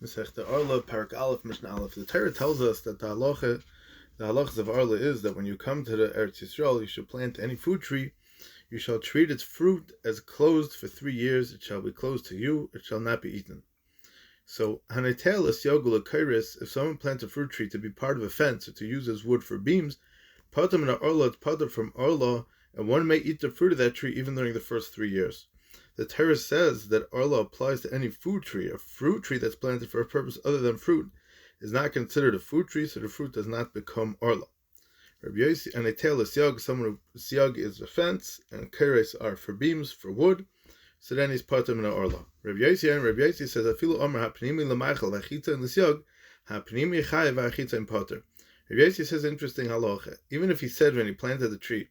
Masechta Arla, Parak Aleph, Mishnah Aleph. The Torah tells us that the halachas of Arla is that when you come to the Eretz Yisrael, you should plant any fruit tree. You shall treat its fruit as closed for 3 years. It shall be closed to you. It shall not be eaten. So, Hanetel is Yogula Kairis, if someone plants a fruit tree to be part of a fence or to use as wood for beams, Patam and Arla, it's Patam from Arla, and one may eat the fruit of that tree even during the first 3 years. The Torah says that Arla applies to any food tree. A fruit tree that's planted for a purpose other than fruit is not considered a food tree, so the fruit does not become Arla. Rabbi Yossi and Etel is Siag, someone who Siag is a fence, and Keres are for beams, for wood, so then he's Patam and Arla. Rabbi Yossi says, Afilu Omer ha'pnimi l'maichel v'achitza in l'siag, ha'pnimi chayiv v'achitza in Pater. Rabbi Yossi says interesting halacha. Even if he said when he planted the tree,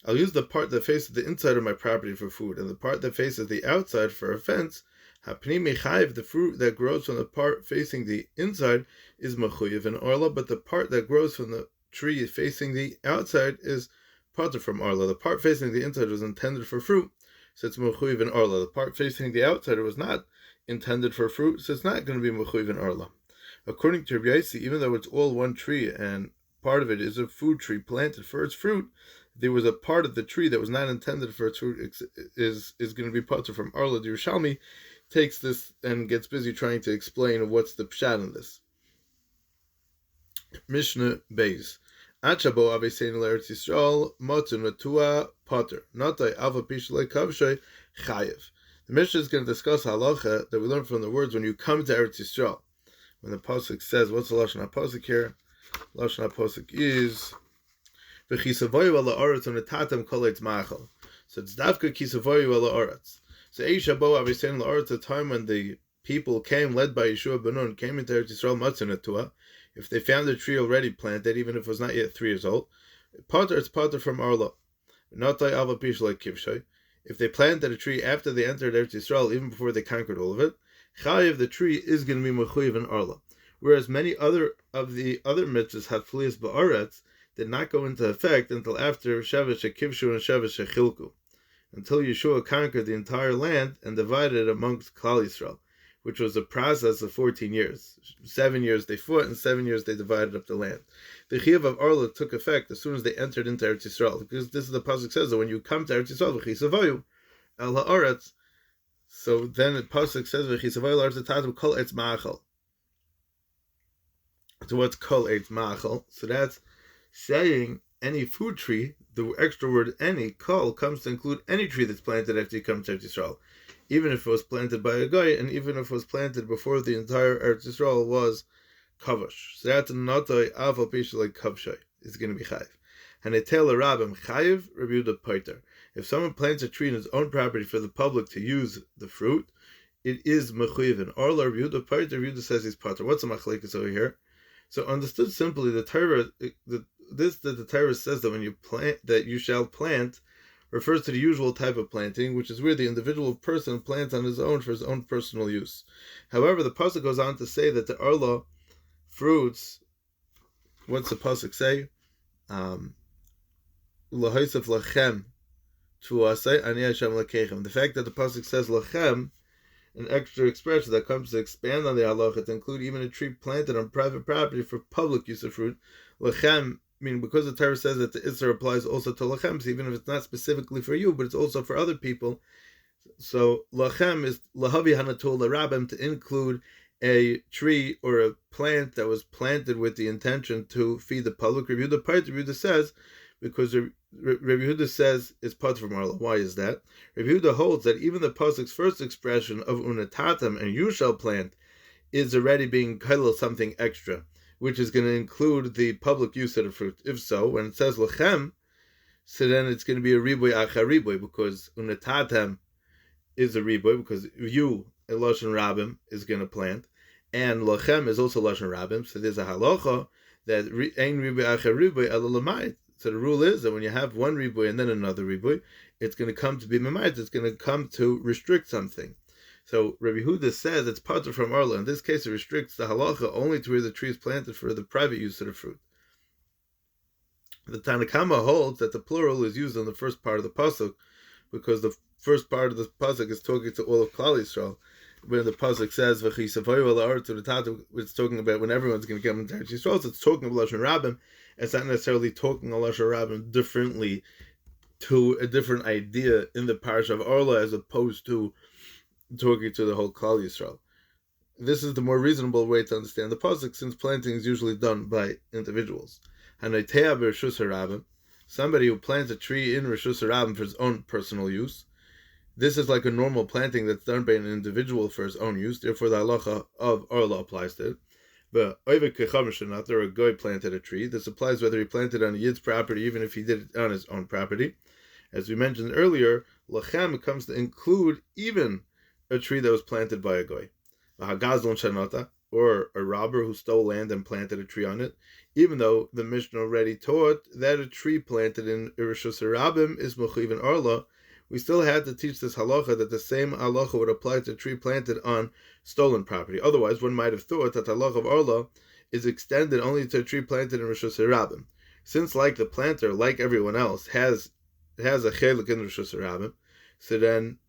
I'll use the part that faces the inside of my property for food, and the part that faces the outside for a fence. Hapnimi chayiv, the fruit that grows from the part facing the inside, is mechuyev and Arla, but the part that grows from the tree facing the outside is pater from Arla. The part facing the inside was intended for fruit, so it's mechuyev and Arla. The part facing the outside was not intended for fruit, so it's not going to be mechuyev and Arla. According to Rabbi Yossi, even though it's all one tree and part of it is a food tree planted for its fruit, there was a part of the tree that was not intended for its fruit is going to be pater from Arla. The Yerushalmi takes this and gets busy trying to explain what's the pshat in this. Mishnah Beis. Achabo avesein l'Eretz Yisrael motun natua pater natai ava pishlei kavshay chayev. The Mishnah is going to discuss halacha that we learn from the words when you come to Eretz Yisrael. When the pasuk says, what's the lashon pasuk here? Lashon pasuk is v'chisavoyu ala aretz unetatem kol eitz ma'achal. So it's davka kisavoyu ala aretz. So Eisha bo avisein la'aretz, a time when the people came, led by Yeshua ben Nun, came into Eretz Yisrael matzon natua. If they found the tree already planted, even if it was not yet 3 years old, it's pater from Arla. Natai ava pish like kivshay. If they planted a tree after they entered Eretz Yisrael, even before they conquered all of it, chayiv, the tree is going to be mechuyev and Arla. Whereas many other of the other mitzvahs, hatflias ba'aretz, did not go into effect until after Shevesh Kivshu and Shevesh Chilku, until Yeshua conquered the entire land and divided it amongst Klal Yisrael, which was a process of 14 years. 7 years they fought, and 7 years they divided up the land. The Chiyuv of Arla took effect as soon as they entered into Eretz Yisrael, because this is the pasuk says that when you come to Eretz Yisrael, v'chisavayu el ha'aretz. So then the pasuk says v'chisavayu el ha'aretz kol etz ma'achal. So what's kol eitz ma'achal? So that's saying any food tree. The extra word any, kol, comes to include any tree that's planted after you come to Eretz Yisrael, even if it was planted by a guy, and even if it was planted before the entire Eretz Yisrael was kavash. So that's notay aval pish like kavshay. It's going to be chayiv. And they tell a rabbim chayiv Rabbi Yehuda pater. If someone plants a tree in his own property for the public to use the fruit, it is mechuyev and Arla. Rabbi Yehuda pater. Rabbi Yehuda says he's pater. What's the machlekes over here? So understood simply, the Torah, the Torah says that when you plant, that you shall plant, refers to the usual type of planting, which is where the individual person plants on his own for his own personal use. However, the pasuk goes on to say that the Arla fruits, what's the pasuk say? Lahaisef lachem tuasei ani Hashem lekechem. The fact that the pasuk says lachem, an extra expression that comes to expand on the halacha to include even a tree planted on private property for public use of fruit. Lachem, meaning because the Torah says that the Isser applies also to lachem, so even if it's not specifically for you, but it's also for other people. So lachem is lahavi hanatul larabim, to include a tree or a plant that was planted with the intention to feed the public. Rabbi Yehuda says, because Rabbi Yehuda says it's part from Arla. Why is that? Rabbi Yehuda holds that even the pasuk's first expression of unatatam and you shall plant is already being kailel something extra, which is going to include the public use of the fruit. If so, when it says lachem, so then it's going to be a riboy achar riboy, because unatatam is a riboy, because you, a lashon rabim, is going to plant, and lachem is also lashon rabim. So there's a halacha that ein riboy achar riboy ela lamayit. So the rule is that when you have one riboy and then another riboy, it's going to come to be memayit. It's going to come to restrict something. So Rabbi Yehuda says it's pater from Arla. In this case, it restricts the halacha only to where the tree is planted for the private use of the fruit. The Tanakama holds that the plural is used in the first part of the pasuk, because the first part of the pasuk is talking to all of Klal Yisrael, when the pasuk says "V'chisavoyu al ha'aretz u'natatu," it's talking about when everyone's going to come into Eretz Yisrael. So it's talking about lashon rabbim. It's not necessarily talking a lashon rabbim differently to a different idea in the parish of Arla as opposed to talking to the whole Klal Yisrael. This is the more reasonable way to understand the pasuk, since planting is usually done by individuals. Hanaytea b'reshus harabim, somebody who plants a tree in reshus harabim for his own personal use. This is like a normal planting that's done by an individual for his own use. Therefore, the halacha of Arla applies to it. But or a guy planted a tree. This applies whether he planted on a yid's property, even if he did it on his own property. As we mentioned earlier, lachem comes to include even a tree that was planted by a guy. Or a robber who stole land and planted a tree on it, even though the Mishnah already taught that a tree planted in Rishus Harabim is Mechuyev in Arla, we still had to teach this halacha that the same halacha would apply to a tree planted on stolen property. Otherwise, one might have thought that the halacha of Arla is extended only to a tree planted in Rishus Harabim. Since, like the planter, like everyone else, has a chelik in Rishus Harabim, so then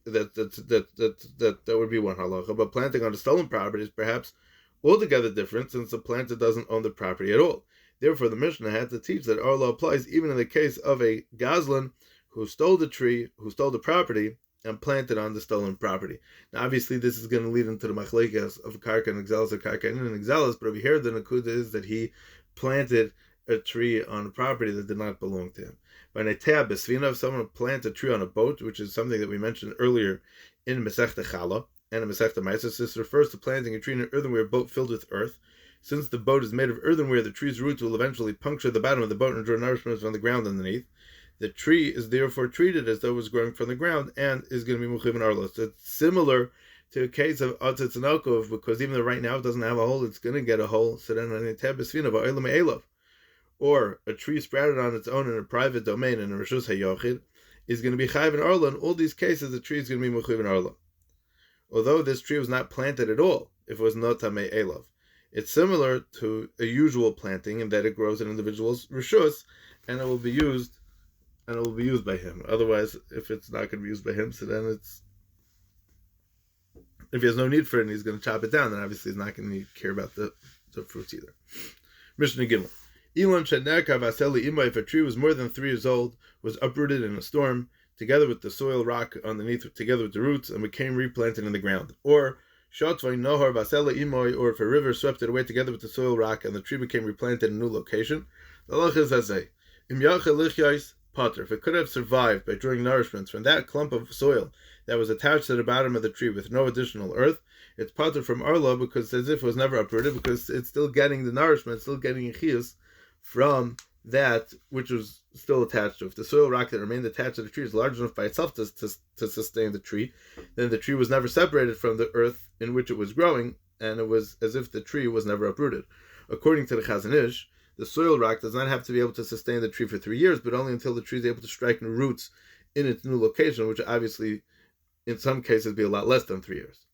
that would be one halacha. But planting on a stolen property is perhaps altogether different, since the planter doesn't own the property at all. Therefore, the Mishnah had to teach that Arla applies even in the case of a gazlan who stole the tree, who stole the property, and planted on the stolen property. Now, obviously, this is going to lead into the machlekes of karka and exelis, or karka and exelis, but over here, the nakuda is that he planted a tree on a property that did not belong to him. By netea besvina, if someone plants a tree on a boat, which is something that we mentioned earlier in Masechta Chala and in Masechta Ma'asos, this refers to planting a tree in an earthenware boat filled with earth. Since the boat is made of earthenware, the tree's roots will eventually puncture the bottom of the boat and draw nourishment from the ground underneath. The tree is therefore treated as though it was growing from the ground and is going to be Mechuyev in Arla. So it's similar to a case of Atzitz and Okov, because even though right now it doesn't have a hole, it's going to get a hole. So then or a tree sprouted on its own in a private domain in a Rishus HaYochid is going to be Chayiv in Arla. In all these cases, the tree is going to be Mechuyev in Arla. Although this tree was not planted at all, if it was not Tamei Elav. It's similar to a usual planting in that it grows in individual's Rishus, and it will be used by him. Otherwise, if it's not going to be used by him, so then if he has no need for it and he's going to chop it down, then obviously he's not going to care about the fruits either. Mishnah Gimel. If a tree was more than 3 years old, was uprooted in a storm, together with the soil rock underneath, together with the roots, and became replanted in the ground. Or if a river swept it away together with the soil rock, and the tree became replanted in a new location, the halacha is as Potter, if it could have survived by drawing nourishment from that clump of soil that was attached to the bottom of the tree with no additional earth, it's Potter from Arla, because it's as if it was never uprooted, because it's still getting the nourishment, still getting chiyus from that which was still attached to it. If the soil rock that remained attached to the tree is large enough by itself to sustain the tree, then the tree was never separated from the earth in which it was growing, and it was as if the tree was never uprooted. According to the Chazon Ish, the soil rock does not have to be able to sustain the tree for 3 years, but only until the tree is able to strike new roots in its new location, which obviously, in some cases, be a lot less than 3 years.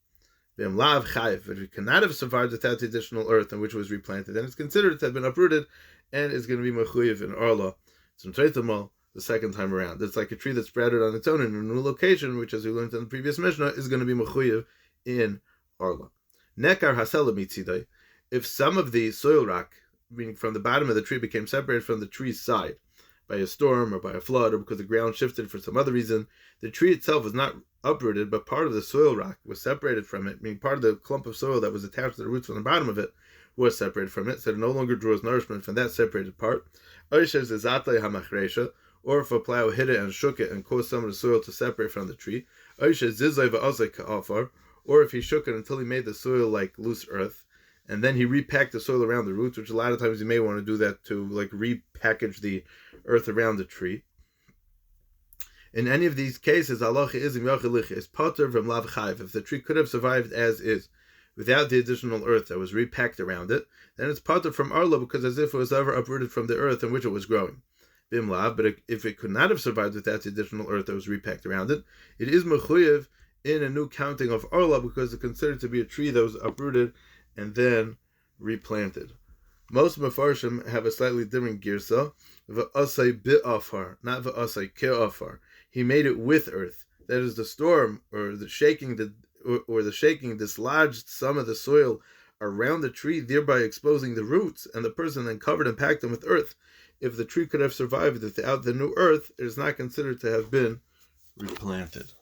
If it cannot have survived without the additional earth in which it was replanted, then it's considered to have been uprooted, and is going to be mechuyev in Arla, the second time around. It's like a tree that sprouted on its own in a new location, which, as we learned in the previous Mishnah, is going to be mechuyev in Arla. Nekar hasela mitzidai, if some of the soil rock, meaning from the bottom of the tree, became separated from the tree's side by a storm or by a flood, or because the ground shifted for some other reason, the tree itself was not uprooted, but part of the soil rock was separated from it, meaning part of the clump of soil that was attached to the roots from the bottom of it was separated from it, so it no longer draws nourishment from that separated part. Or if a plow hit it and shook it and caused some of the soil to separate from the tree, or if he shook it until he made the soil like loose earth, and then he repacked the soil around the roots, which a lot of times you may want to do that to like repackage the earth around the tree. In any of these cases, halacha is potter from lav chayv. If the tree could have survived as is, without the additional earth that was repacked around it, then it's potter from Arla, because as if it was ever uprooted from the earth in which it was growing. Bim lav, but if it could not have survived without the additional earth that was repacked around it, it is mechuyev in a new counting of Arla, because it's considered to be a tree that was uprooted and then replanted. Most Mefarshim have a slightly different girsa, v'asay bi'afar, not v'asay ke'afar. He made it with earth. That is, the storm or the shaking that or the shaking dislodged some of the soil around the tree, thereby exposing the roots, and the person then covered and packed them with earth, if the tree could have survived without the new earth, it is not considered to have been replanted.